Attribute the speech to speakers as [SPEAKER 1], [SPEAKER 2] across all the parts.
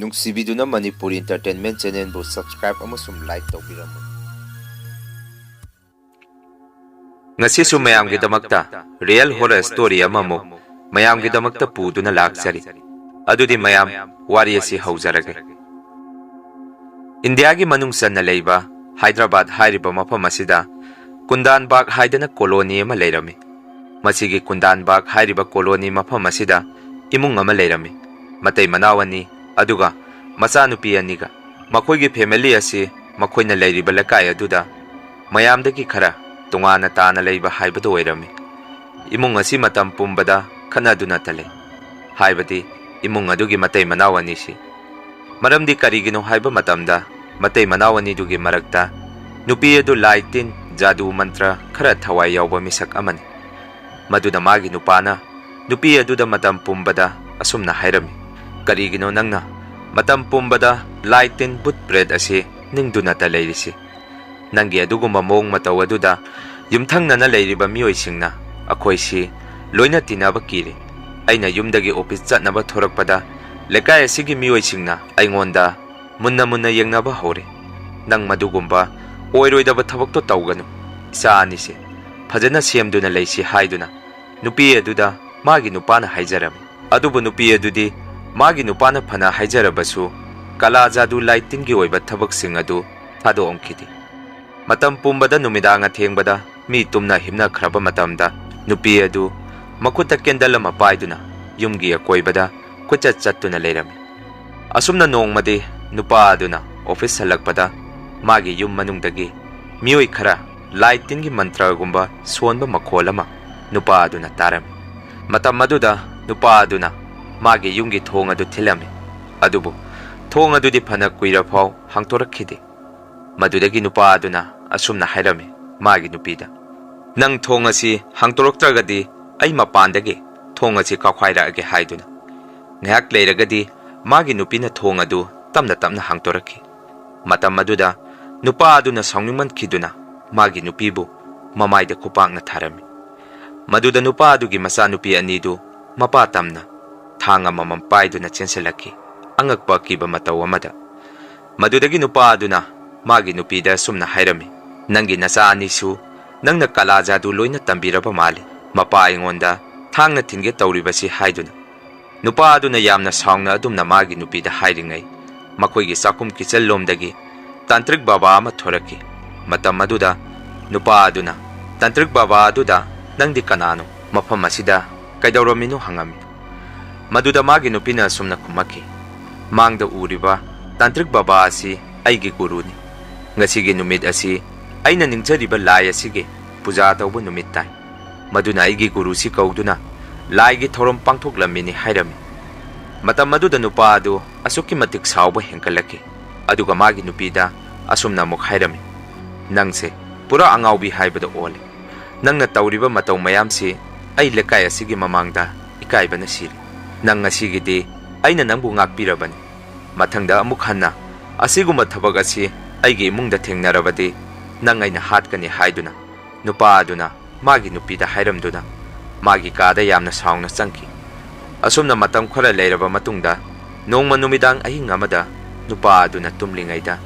[SPEAKER 1] ꯅꯨꯡꯁꯤꯕꯤꯗꯨꯅ Manipuri entertainment ꯆꯦꯅꯦꯜꯕꯨ subscribe ꯑꯃꯁꯨꯡ like ꯇꯧꯕꯤꯔꯝꯃꯨ꯫
[SPEAKER 2] ngasisu mayamgidamagta real horror story amamuk mayamgidamagta puduna laksari adudi mayam wari asi haujarage. India gi manung sanna leiba Hyderabad hairiba mafam asida Kundan Bagh haidana colony ama leirami. Masigi Kundan Bagh hairiba colony mafam asida imung ama leirami. Matai manawani aduga machanupi aniga makoigi family asi makoina leiriba lakai aduda mayamdagi khara tungana tana leiba haibadu oirami. Imung asi matam pumbada khanaduna tale haibadi imung adugi matai manawani si maramdi karigino haiba matamda matai manawani dugi marakta nupi adu laitin jadu mantra khara thawai yawba misak amani. Maduda magi nupana nupi aduda matam pumbada asumna hairami. Karigino nangna matam pumbada laitin but bread asi ningduna ta leirisi. Nangi adugumba mong mataw aduda yumthangna na leiriba miyoy singna akoy si loina tinaba kiri. Aina yumdagi office chatnaba thorakpada lekai asigi miyoy singna aingonda munna yengnaba hore. Nang madugumba oiroidaba thabakto tawganu. Isa anisi phajana semduna leisi haiduna nupi aduda magi nupana haijarami. Adubu nupi adudi magi nupana phana haijarabasu kala jadu lighting gi oiba thabak sing adu thado omkhidi. Matam pumbada numidanga thengbada mi tumna himna khraba matamda nupi adu makuta kendala mapaiduna yumgi akoibada kuchat chattuna leirami. Asumna nongmadi nupa aduna office halakpada magi yum manungdagi mioi khara lighting gi mantra gumba sonba makholama nupa aduna tarami. Matam maduda nupa aduna magi yumgi thong adu thilami. Adubu thong adudi phana kuira phau hangtorakhidi. Madudagi nupa aduna asumna hairami magi nupida nang thong asi hangtoroktragadi ai mapandagi thong asi kakhwaira age haiduna ngak leiragadi magi nupina thong adu tamna hangtorakhi. Matam maduda nupa aduna saungniman khiduna magi nupibu mamaida kupangna tharami. Maduda nupa adugi masa nupi anidu mapa tamna thanga mamam paiduna chenselakhi angakpa kiba mataw amada. Madudagi nupa aduna magi nupida sumna hairami. Nangi nasa anisu nangna kala jadu loina tambiraba mali mapa aingonda thangna thinge tawribasi haiduna. Nupa aduna yamna saungna adumna magi nupida hairingai makoigi sakum kichel lomdagi tantrik baba ama thoraki. Matam maduda nupa aduna tantrik baba aduda nangdi kanano mafam asida kaidawramino hangami. Maduda magi nupina sumna khumaki mangda uriba tantrik baba asi aigi guruni. Ngasigi numid asi aina ningjariba lai asige puja tawba numit tai. Maduna aigi guru si kauduna laigi thorom pangthoklamini hairami. Matam maduda nupa adu asuki matik sauba henkalaki. Aduga magi nupida asumna muk hairami. Nangse pura angaubi haibada ole. Nangna tawriba mataw mayamsi ay lekai asigi mamangda ikaiba na siri. Nang asigidi aina nangbu ngakpirabani. Mathangda amuk hanna asiguma thabag asi aigi imungda thengnarabadi nang aina hatkani haiduna nupa aduna magi nupida hairamduna magi kada yamna saungna changki. Asumna matam khara leiraba matungda nongma numidang ahing amada nupa aduna tumlingaida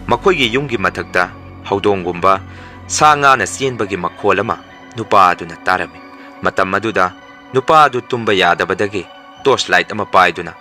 [SPEAKER 2] makoigi yumgi mathakta haudonggumba sanga na sienbagi makholama nupa aduna tarami. Matam maduda nupa adu tumba yadabadagi torchlight ama paiduna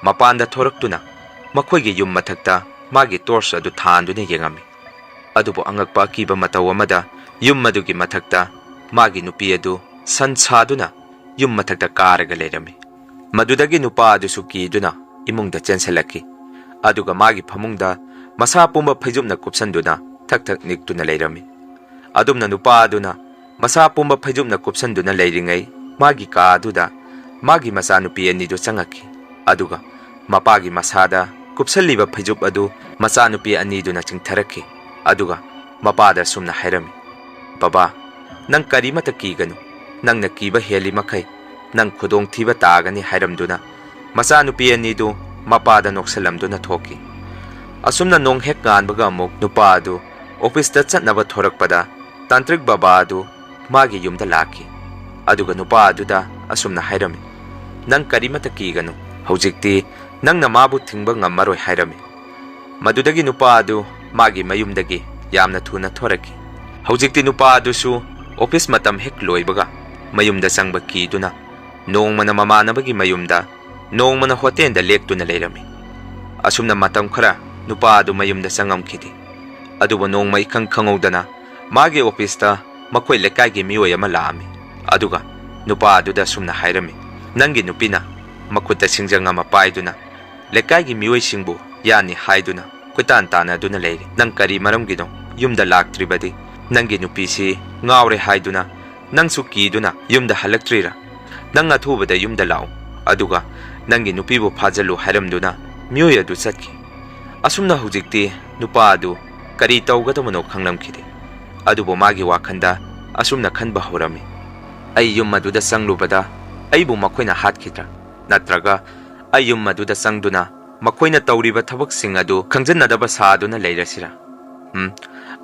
[SPEAKER 2] mapanda thoraktuna makoigi yum mathakta magi torch adu thanduna yengami. Adubu angakpa akiba mataw amada yum madugi mathakta magi nupi adu sansaduna yum mathakta karaga leirami. Madudagi nupa adu sukiduna imungda chenselaki. Aduga magi phamungda masa pumba phaijumna kupsanduna thak niktuna leirami. Adumna nupa aduna masa pumba phaijumna kupsanduna leiringai magi ka aduda magi masa nupi anidu changaki. Aduga mapagi masada kupsaliba phaijub adu masa nupi aniduna chingtharakhi. Aduga mapada sumna hairami. Baba nang karimata kiganu nangna kiba heli makai nang khudong thiba tagani hairamduna masa nupi anidu mapada noksalamduna thoki. Asumna nong hek ganbaga amuk nupa adu office ta chatnaba thorakpada tantrik baba adu magi yumda laki. Aduga nupa aduda asumna hairami. Nang karimata kiganu haujikti ꯅꯪꯅ ꯃꯥꯕꯨ ꯊꯤꯡꯕ ꯉꯝꯃꯔꯣꯏ ꯍꯥꯏꯔꯝꯃꯤ꯫ ꯃꯗꯨꯗꯒꯤ ꯅꯨꯄꯥ ꯑꯗꯨ ꯃꯥꯒꯤ ꯃꯌꯨꯝꯗꯒꯤ ꯌꯥꯝꯅ ꯊꯨꯅ ꯊꯣꯔꯛꯈꯤ꯫ ꯍꯧꯖꯤꯛꯇꯤ ꯅꯨꯄꯥ ꯑꯗꯨꯁꯨ ꯑꯣꯐꯤꯁ ꯃꯇꯝ ꯍꯦꯛ ꯂꯣꯏꯕꯒ ꯃꯌꯨꯝꯗ ꯆꯪꯕ ꯀꯤꯗꯨꯅ ꯅꯣꯡꯃꯅ ꯃꯃꯥꯟꯅꯕꯒꯤ ꯃꯌꯨꯝꯗ, ꯅꯣꯡꯃꯅ ꯍꯣꯇꯦꯜꯗ ꯂꯦꯛꯇꯨꯅ ꯂꯩꯔꯝꯃꯤ꯫ ꯑꯁꯨꯝꯅ ꯃꯇꯝ ꯈꯔ ꯅꯨꯄꯥ ꯑꯗꯨ ꯃꯌꯨꯝꯗ ꯆꯪꯉꯝꯈꯤꯗꯦ꯫ ꯑꯗꯨꯕꯨ ꯅꯣꯡꯃ ꯏꯈꯪ ꯈꯪꯍꯧꯗꯅ ꯃꯥꯒꯤ ꯑꯣꯐꯤꯁꯇ ꯃꯈꯣꯏ ꯂꯩꯀꯥꯏꯒꯤ ꯃꯤꯑꯣꯏ ꯑꯃ ꯂꯥꯛꯑꯝꯃꯤ꯫ ꯑꯗꯨꯒ ꯅꯨꯄꯥ ꯑꯗꯨꯗ ꯑꯁꯨꯝꯅ ꯍꯥꯏꯔꯝꯃꯤ, ꯅꯪꯒꯤ ꯅꯨꯄꯤꯅ ꯃꯈꯨꯠꯇ ꯁꯤꯡꯖꯪ ꯑꯃ ꯄꯥꯏꯗꯨꯅ ꯂꯩꯀꯥꯏꯒꯤ ꯃꯤꯑꯣꯏꯁꯤꯡꯕꯨ ꯌꯥꯅꯤ ꯍꯥꯏꯗꯨꯅ ꯀꯣꯏꯇꯥꯟ ꯇꯥꯟꯅꯗꯨꯅ ꯂꯩꯔꯤ꯫ ꯅꯪ ꯀꯔꯤ ꯃꯔꯝꯒꯤꯅꯣ ꯌꯨꯝꯗ ꯂꯥꯛꯇ꯭ꯔꯤꯕꯗꯤ? ꯅꯪꯒꯤ ꯅꯨꯄꯤꯁꯤ ꯉꯥꯎꯔꯦ ꯍꯥꯏꯗꯨꯅ ꯅꯪꯁꯨ ꯀꯤꯗꯨꯅ ꯌꯨꯝꯗ ꯍꯜꯂꯛꯇ꯭ꯔꯤꯔꯥ? ꯅꯪ ꯑꯊꯨꯕꯗ ꯌꯨꯝꯗ ꯂꯥꯛꯎ, ꯑꯗꯨꯒ ꯅꯪꯒꯤ ꯅꯨꯄꯤꯕꯨ ꯐꯥꯖꯜꯂꯨ ꯍꯥꯏꯔꯝꯗꯨꯅ ꯃꯤꯑꯣꯏ ꯑꯗꯨ ꯆꯠꯈꯤ꯫ ꯑꯁꯨꯝꯅ ꯍꯧꯖꯤꯛꯇꯤ ꯅꯨꯄꯥ ꯑꯗꯨ ꯀꯔꯤ ꯇꯧꯒꯗꯕꯅꯣ ꯈꯪꯂꯝꯈꯤꯗꯦ꯫ ꯑꯗꯨꯕꯨ ꯃꯥꯒꯤ ꯋꯥꯈꯟꯗ ꯑꯁꯨꯝꯅ ꯈꯟꯕ ꯍꯧꯔꯝꯃꯤ, ꯑꯩ ꯌꯨꯝ ꯑꯗꯨꯗ ꯆꯪꯂꯨꯕꯗ ꯑꯩꯕꯨ ꯃꯈꯣꯏꯅ ꯍꯥꯠꯈꯤꯗ꯭ꯔꯥ? ꯅꯠꯇ꯭ꯔꯒ ꯑꯩ ꯌꯨꯝ ꯑꯗꯨꯗ ꯆꯪꯗꯨꯅ ꯃꯈꯣꯏꯅ ꯇꯧꯔꯤꯕ ꯊꯕꯛꯁꯤꯡ ꯑꯗꯨ ꯈꯪꯖꯟꯅꯗꯕ ꯁꯥꯗꯨꯅ ꯂꯩꯔꯁꯤꯔꯥ?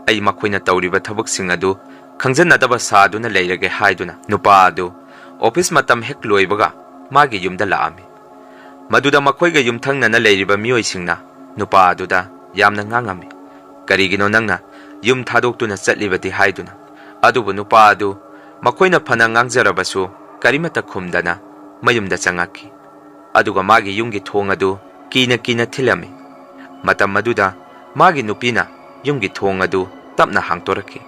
[SPEAKER 2] ꯑꯩ ꯃꯈꯣꯏꯅ ꯇꯧꯔꯤꯕ ꯊꯕꯛꯁꯤꯡ ꯑꯗꯨ ꯈꯪꯖꯟꯅꯗꯕ ꯁꯥꯗꯨꯅ ꯂꯩꯔꯒꯦ ꯍꯥꯏꯗꯨꯅ ꯅꯨꯄꯥ ꯑꯗꯨ ꯑꯣꯐꯤꯁ ꯃꯇꯝ ꯍꯦꯛ ꯂꯣꯏꯕꯒ ꯃꯥꯒꯤ ꯌꯨꯝꯗ ꯂꯥꯛꯑꯝꯃꯤ꯫ ꯃꯗꯨꯗ ꯃꯈꯣꯏꯒ ꯌꯨꯝꯊꯪꯅꯅ ꯂꯩꯔꯤꯕ ꯃꯤꯑꯣꯏꯁꯤꯡꯅ ꯅꯨꯄꯥ ꯑꯗꯨꯗ ꯌꯥꯝꯅ ꯉꯥꯡꯉꯝꯃꯤ, ꯀꯔꯤꯒꯤꯅꯣ ꯅꯪꯅ ꯌꯨꯝ ꯊꯥꯗꯣꯛꯇꯨꯅ ꯆꯠꯂꯤꯕꯗꯤ ꯍꯥꯏꯗꯨꯅ꯫ ꯑꯗꯨꯕꯨ ꯅꯨꯄꯥ ꯑꯗꯨ ꯃꯈꯣꯏꯅ ꯐꯅ ꯉꯥꯡꯖꯔꯕꯁꯨ ꯀꯔꯤꯃꯠꯇ ꯈꯨꯝꯗꯅ ꯃꯌꯨꯝꯗ ꯆꯪꯉꯛꯈꯤ꯫ ꯑꯗꯨꯒ ꯃꯥꯒꯤ ꯌꯨꯝꯒꯤ ꯊꯣꯡ ꯑꯗꯨ ꯀꯤꯅ ꯀꯤꯅ ꯊꯤꯜꯂꯝꯃꯤ꯫ ꯃꯇꯝ ꯑꯗꯨꯗ ꯃꯥꯒꯤ ꯅꯨꯄꯤꯅ ꯌꯨꯝꯒꯤ ꯊꯣꯡ ꯑꯗꯨ ꯇꯞꯅ ꯍꯥꯡꯇꯣꯔꯛꯈꯤ꯫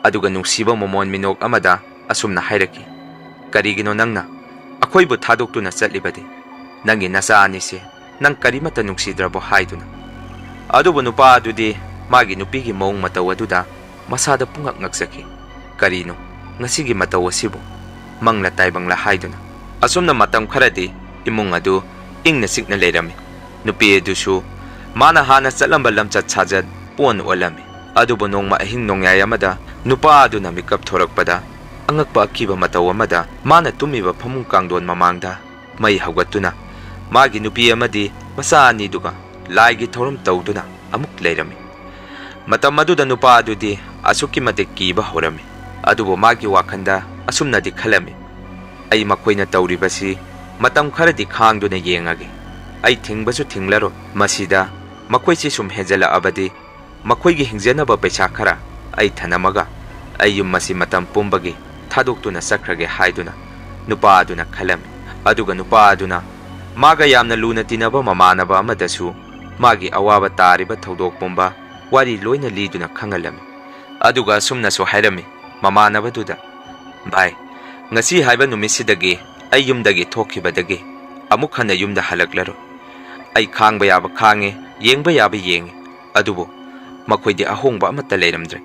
[SPEAKER 2] ꯑꯗꯨꯒ ꯅꯨꯡꯁꯤꯕ ꯃꯣꯃꯣꯟ ꯃꯤꯅꯣꯛ ꯑꯃꯗ ꯑꯁꯨꯝꯅ ꯍꯥꯏꯔꯛꯈꯤ, ꯀꯔꯤꯒꯤꯅꯣ ꯅꯪꯅ ꯑꯩꯈꯣꯏꯕꯨ ꯊꯥꯗꯣꯛꯇꯨꯅ ꯆꯠꯂꯤꯕꯗꯤ? ꯅꯪꯒꯤ ꯅꯆꯥ ꯑꯅꯤꯁꯦ ꯅꯪ ꯀꯔꯤꯃꯠꯇ ꯅꯨꯡꯁꯤꯗ꯭ꯔꯕꯣ ꯍꯥꯏꯗꯨꯅ꯫ ꯑꯗꯨꯕꯨ ꯅꯨꯄꯥ ꯑꯗꯨꯗꯤ ꯃꯥꯒꯤ ꯅꯨꯄꯤꯒꯤ ꯃꯑꯣꯡ ꯃꯇꯧ ꯑꯗꯨꯗ ꯃꯁꯥꯗ ꯄꯨꯡꯉꯛ ꯉꯛꯆꯈꯤ꯫ ꯀꯔꯤꯅꯣ ꯉꯁꯤꯒꯤ ꯃꯇꯧ ꯑꯁꯤꯕꯨ? ꯃꯪꯂꯥ ꯇꯥꯏꯕꯪꯂꯥ ꯍꯥꯏꯗꯨꯅ꯫ ꯑꯁꯨꯝꯅ ꯃꯇꯝ ꯈꯔꯗꯤ ꯏꯃꯨꯡ ꯑꯗꯨ ꯏꯪꯅ ꯆꯤꯛꯅ ꯂꯩꯔꯝꯃꯤ꯫ ꯅꯨꯄꯤ ꯑꯗꯨꯁꯨ ꯃꯥꯅ ꯍꯥꯟꯅ ꯆꯠꯂꯝꯕ ꯂꯝꯆꯠ ꯁꯥꯖꯠ ꯄꯣꯟ ꯑꯣꯜꯂꯝꯃꯤ꯫ ꯑꯗꯨꯕꯨ ꯅꯣꯡꯃ ꯑꯍꯤꯡ ꯅꯣꯡꯌꯥꯏ ꯑꯃꯗ ꯅꯨꯄꯥ ꯑꯗꯨꯅ ꯃꯤꯀꯞ ꯊꯣꯔꯛꯄꯗ ꯑꯉꯛꯄ ꯑꯀꯤꯕ ꯃꯇꯧ ꯑꯃꯗ ꯃꯥꯅ ꯇꯨꯝꯃꯤꯕ ꯐꯃꯨꯡ ꯀꯥꯡꯊꯣꯟ ꯃꯃꯥꯡꯗ ꯃꯩ ꯍꯧꯒꯠꯇꯨꯅ ꯃꯥꯒꯤ ꯅꯨꯄꯤ ꯑꯃꯗꯤ ꯃꯆꯥ ꯑꯅꯤꯗꯨꯒ ꯂꯥꯏꯒꯤ ꯊꯧꯔꯝ ꯇꯧꯗꯨꯅ ꯑꯃꯨꯛ ꯂꯩꯔꯝꯃꯤ꯫ ꯃꯇꯝ ꯑꯗꯨꯗ ꯅꯨꯄꯥ ꯑꯗꯨꯗꯤ ꯑꯁꯨꯛꯀꯤ ꯃꯇꯤꯛ ꯀꯤꯕ ꯍꯧꯔꯝꯃꯤ꯫ ꯑꯗꯨꯕꯨ ꯃꯥꯒꯤ ꯋꯥꯈꯟꯗ ꯑꯁꯨꯝꯅꯗꯤ ꯈꯜꯂꯝꯃꯤ, ꯑꯩ ꯃꯈꯣꯏꯅ ꯇꯧꯔꯤꯕꯁꯤ ꯃꯇꯝ ꯈꯔꯗꯤ ꯈꯥꯡꯗꯨꯅ ꯌꯦꯡꯉꯒꯦ꯫ ꯑꯩ ꯊꯤꯡꯕꯁꯨ ꯊꯤꯡꯂꯔꯣꯏ꯫ ꯃꯁꯤꯗ ꯃꯈꯣꯏꯁꯤ ꯁꯨꯝ ꯍꯦꯟꯖꯜꯂꯛꯑꯕꯗꯤ ꯃꯈꯣꯏꯒꯤ ꯍꯤꯡꯖꯅꯕ ꯄꯩꯁꯥ ꯈꯔ ꯑꯩ ꯊꯅꯝꯃꯒ ꯑꯩ ꯌꯨꯝ ꯑꯁꯤ ꯃꯇꯝ ꯄꯨꯝꯕꯒꯤ ꯊꯥꯗꯣꯛꯇꯨꯅ ꯆꯠꯈ꯭ꯔꯒꯦ ꯍꯥꯏꯗꯨꯅ ꯅꯨꯄꯥ ꯑꯗꯨꯅ ꯈꯜꯂꯝꯃꯤ꯫ ꯑꯗꯨꯒ ꯅꯨꯄꯥ ꯑꯗꯨꯅ ꯃꯥꯒ ꯌꯥꯝꯅ ꯂꯨꯅ ꯇꯤꯟꯅꯕ ꯃꯃꯥꯟꯅꯕ ꯑꯃꯗꯁꯨ ꯃꯥꯒꯤ ꯑꯋꯥꯕ ꯇꯥꯔꯤꯕ ꯊꯧꯗꯣꯛ ꯄꯨꯝꯕ ꯋꯥꯔꯤ ꯂꯣꯏꯅ ꯂꯤꯗꯨꯅ ꯈꯪꯍꯜꯂꯝꯃꯤ꯫ ꯑꯗꯨꯒ ꯑꯁꯨꯝꯅꯁꯨ ꯍꯥꯏꯔꯝꯃꯤ ꯃꯃꯥꯟꯅꯕꯗꯨꯗ, ꯚꯥꯏ, ꯉꯁꯤ ꯍꯥꯏꯕ ꯅꯨꯃꯤꯠꯁꯤꯗꯒꯤ ꯑꯩ ꯌꯨꯝꯗꯒꯤ ꯊꯣꯛꯈꯤꯕꯗꯒꯤ ꯑꯃꯨꯛ ꯍꯟꯅ ꯌꯨꯝꯗ ꯍꯜꯂꯛꯂꯔꯣꯏ꯫ ꯑꯩ ꯈꯥꯡꯕ ꯌꯥꯕ ꯈꯥꯡꯉꯦ, ꯌꯦꯡꯕ ꯌꯥꯕ ꯌꯦꯡꯉꯦ, ꯑꯗꯨꯕꯨ ꯃꯈꯣꯏꯗꯤ ꯑꯍꯣꯡꯕ ꯑꯃꯠꯇ ꯂꯩꯔꯝꯗ꯭ꯔꯦ꯫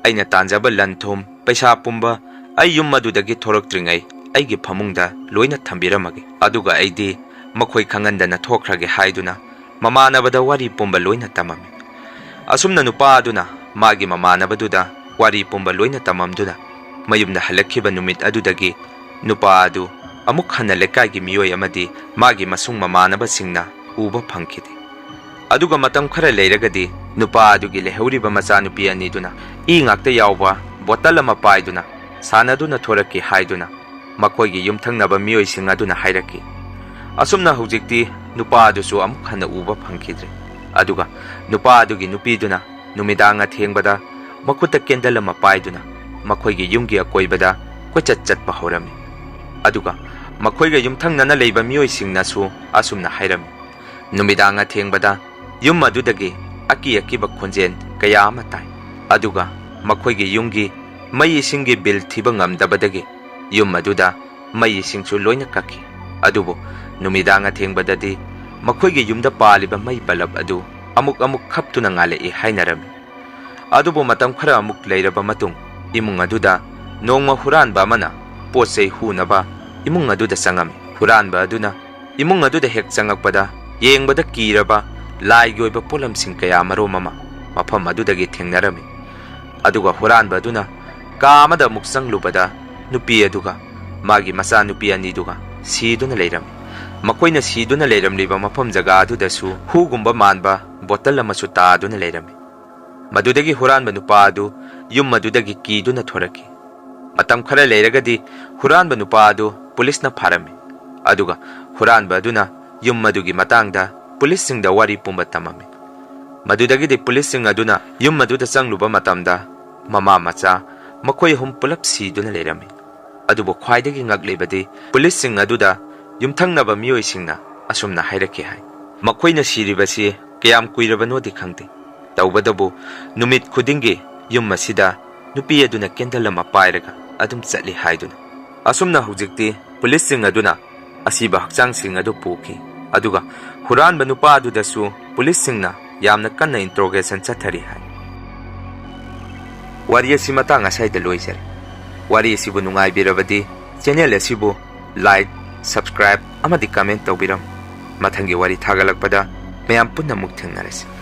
[SPEAKER 2] ꯑꯩꯅ ꯇꯥꯟꯖꯕ ꯂꯟ ꯊꯨꯝ ꯄꯩꯁꯥ ꯄꯨꯝꯕ ꯑꯩ ꯌꯨꯝ ꯑꯗꯨꯗꯒꯤ ꯊꯣꯔꯛꯇ꯭ꯔꯤꯉꯩ ꯑꯩꯒꯤ ꯐꯃꯨꯡꯗ ꯂꯣꯏꯅ ꯊꯝꯕꯤꯔꯝꯃꯒꯦ, ꯑꯗꯨꯒ ꯑꯩꯗꯤ ꯃꯈꯣꯏ ꯈꯪꯍꯟꯗꯅ ꯊꯣꯛꯈ꯭ꯔꯒꯦ ꯍꯥꯏꯗꯨꯅ ꯃꯃꯥꯟꯅꯕꯗ ꯋꯥꯔꯤ ꯄꯨꯝꯕ ꯂꯣꯏꯅ ꯇꯝꯃꯝꯃꯤ꯫ ꯑꯁꯨꯝꯅ ꯅꯨꯄꯥ ꯑꯗꯨꯅ ꯃꯥꯒꯤ ꯃꯃꯥꯟꯅꯕꯗꯨꯗ ꯋꯥꯔꯤ ꯄꯨꯝꯕ ꯂꯣꯏꯅ ꯇꯝꯃꯝꯗꯨꯅ ꯃꯌꯨꯝꯗ ꯍꯜꯂꯛꯈꯤꯕ ꯅꯨꯃꯤꯠ ꯑꯗꯨꯗꯒꯤ ꯅꯨꯄꯥ ꯑꯗꯨ ꯑꯃꯨꯛ ꯍꯟꯅ ꯂꯩꯀꯥꯏꯒꯤ ꯃꯤꯑꯣꯏ ꯑꯃꯗꯤ ꯃꯥꯒꯤ ꯃꯁꯨꯡ ꯃꯃꯥꯟꯅꯕꯁꯤꯡꯅ ꯎꯕ ꯐꯪꯈꯤꯗꯦ꯫ ꯑꯗꯨꯒ ꯃꯇꯝ ꯈꯔ ꯂꯩꯔꯒꯗꯤ ꯅꯨꯄꯥ ꯑꯗꯨꯒꯤ ꯂꯩꯍꯧꯔꯤꯕ ꯃꯆꯥꯅꯨꯄꯤ ꯑꯅꯤꯗꯨꯅ ꯏ ꯉꯥꯛꯇ ꯌꯥꯎꯕ ꯕꯣꯇꯜ ꯑꯃ ꯄꯥꯏꯗꯨꯅ ꯁꯥꯟꯅꯗꯨꯅ ꯊꯣꯔꯛꯈꯤ ꯍꯥꯏꯗꯨꯅ ꯃꯈꯣꯏꯒꯤ ꯌꯨꯝꯊꯪꯅꯕ ꯃꯤꯑꯣꯏꯁꯤꯡ ꯑꯗꯨꯅ ꯍꯥꯏꯔꯛꯈꯤ꯫ ꯑꯁꯨꯝꯅ ꯍꯧꯖꯤꯛꯇꯤ ꯅꯨꯄꯥ ꯑꯗꯨꯁꯨ ꯑꯃꯨꯛ ꯍꯟꯅ ꯎꯕ ꯐꯪꯈꯤꯗ꯭ꯔꯦ꯫ ꯑꯗꯨꯒ ꯅꯨꯄꯥ ꯑꯗꯨꯒꯤ ꯅꯨꯄꯤꯗꯨꯅ ꯅꯨꯃꯤꯗꯥꯡ ꯑꯊꯦꯡꯕꯗ ꯃꯈꯨꯠꯇ ꯀꯦꯟꯗꯜ ꯑꯃ ꯄꯥꯏꯗꯨꯅ ꯃꯈꯣꯏꯒꯤ ꯌꯨꯝꯒꯤ ꯑꯀꯣꯏꯕꯗ ꯀꯣꯏꯆꯠ ꯆꯠꯄ ꯍꯧꯔꯝꯃꯤ꯫ ꯑꯗꯨꯒ ꯃꯈꯣꯏꯒ ꯌꯨꯝꯊꯪꯅꯅ ꯂꯩꯕ ꯃꯤꯑꯣꯏꯁꯤꯡꯅꯁꯨ ꯑꯁꯨꯝꯅ ꯍꯥꯏꯔꯝꯃꯤ, ꯅꯨꯃꯤꯗꯥꯡ ꯑꯊꯦꯡꯕꯗ ꯌꯨꯝ ꯑꯗꯨꯗꯒꯤ ꯑꯀꯤ ꯑꯀꯤꯕ ꯈꯣꯟꯖꯦꯜ ꯀꯌꯥ ꯑꯃ ꯇꯥꯏ꯫ ꯑꯗꯨꯒ ꯃꯈꯣꯏꯒꯤ ꯌꯨꯝꯒꯤ ꯃꯩ ꯏꯁꯤꯡꯒꯤ ꯕꯤꯜ ꯊꯤꯕ ꯉꯝꯗꯕꯗꯒꯤ ꯌꯨꯝ ꯑꯗꯨꯗ ꯃꯩ ꯏꯁꯤꯡꯁꯨ ꯂꯣꯏꯅ ꯀꯛꯈꯤ꯫ ꯑꯗꯨꯕꯨ ꯅꯨꯃꯤꯗꯥꯡ ꯑꯊꯦꯡꯕꯗꯗꯤ ꯃꯈꯣꯏꯒꯤ ꯌꯨꯝꯗ ꯄꯥꯜꯂꯤꯕ ꯃꯩ ꯕꯂꯞ ꯑꯗꯨ ꯑꯃꯨꯛ ꯈꯞꯇꯨꯅ ꯉꯥꯜꯂꯛꯏ ꯍꯥꯏꯅꯔꯝꯃꯤ꯫ ꯑꯗꯨꯕꯨ ꯃꯇꯝ ꯈꯔ ꯑꯃꯨꯛ ꯂꯩꯔꯕ ꯃꯇꯨꯡ ꯏꯃꯨꯡ ꯑꯗꯨꯗ ꯅꯣꯡꯃ ꯍꯨꯔꯥꯟꯕ ꯑꯃꯅ ꯄꯣꯠ ꯆꯩ ꯍꯨꯅꯕ ꯏꯃꯨꯡ ꯑꯗꯨꯗ ꯆꯪꯉꯝꯃꯤ꯫ ꯍꯨꯔꯥꯟꯕ ꯑꯗꯨꯅ ꯏꯃꯨꯡ ꯑꯗꯨꯗ ꯍꯦꯛ ꯆꯪꯉꯛꯄꯗ ꯌꯦꯡꯕꯗ ꯀꯤꯔꯕ ꯂꯥꯏꯒꯤ ꯑꯣꯏꯕ ꯄꯣꯠꯂꯝꯁꯤꯡ ꯀꯌꯥ ꯃꯔꯨꯝ ꯑꯃ ꯃꯐꯝ ꯑꯗꯨꯗꯒꯤ ꯊꯦꯡꯅꯔꯝꯃꯤ꯫ ꯑꯗꯨꯒ ꯍꯨꯔꯥꯟꯕ ꯑꯗꯨꯅ ꯀꯥ ꯑꯃꯗ ꯑꯃꯨꯛ ꯆꯪꯂꯨꯕꯗ ꯅꯨꯄꯤ ꯑꯗꯨꯒ ꯃꯥꯒꯤ ꯃꯆꯥꯅꯨꯄꯤ ꯑꯅꯤꯗꯨꯒ ꯁꯤꯗꯨꯅ ꯂꯩꯔꯝꯃꯤ꯫ ꯃꯈꯣꯏꯅ ꯁꯤꯗꯨꯅ ꯂꯩꯔꯝꯂꯤꯕ ꯃꯐꯝ ꯖꯒꯥ ꯑꯗꯨꯗꯁꯨ ꯍꯨꯒꯨꯝꯕ ꯃꯥꯟꯕ ꯕꯣꯇꯜ ꯑꯃꯁꯨ ꯇꯥꯗꯨꯅ ꯂꯩꯔꯝꯃꯤ꯫ ꯃꯗꯨꯗꯒꯤ ꯍꯨꯔꯥꯟꯕ ꯅꯨꯄꯥ ꯑꯗꯨ ꯌꯨꯝ ꯑꯗꯨꯗꯒꯤ ꯀꯤꯗꯨꯅ ꯊꯣꯔꯛꯈꯤ꯫ ꯃꯇꯝ ꯈꯔ ꯂꯩꯔꯒꯗꯤ ꯍꯨꯔꯥꯟꯕ ꯅꯨꯄꯥ ꯑꯗꯨ ꯄꯨꯂꯤꯁꯅ ꯐꯥꯔꯝꯃꯤ꯫ ꯑꯗꯨꯒ ꯍꯨꯔꯥꯟꯕ ꯑꯗꯨꯅ yum madugi matangda pulisingda wari pumba tamami. Madudagidi pulising aduna yum maduda changluba matamda mama macha makhoi hum pulap siduna leirami. Adubo khwaidagi ngaglebadi pulising aduda yumthangnaba miyoisingna asumna hairake hai. Makhoina siribasi kayam kuirabanodi khangde. Tawbadabu numit khudingi yum masida nupi aduna kendal ama pairaga adum chatli haiduna. Asumna hujikti pulising aduna asiba hakchangsing adu puki. Aduga huranba nupa adudasu pulisingna yamna kanna interrogation chathari hai. Wari asi matang asaida loisare. Wari asibu nungaibirabadi channel asibu like, subscribe amadi comment tawbiram. Mathangi wari thagalakpada mayam punna muk thengnarase.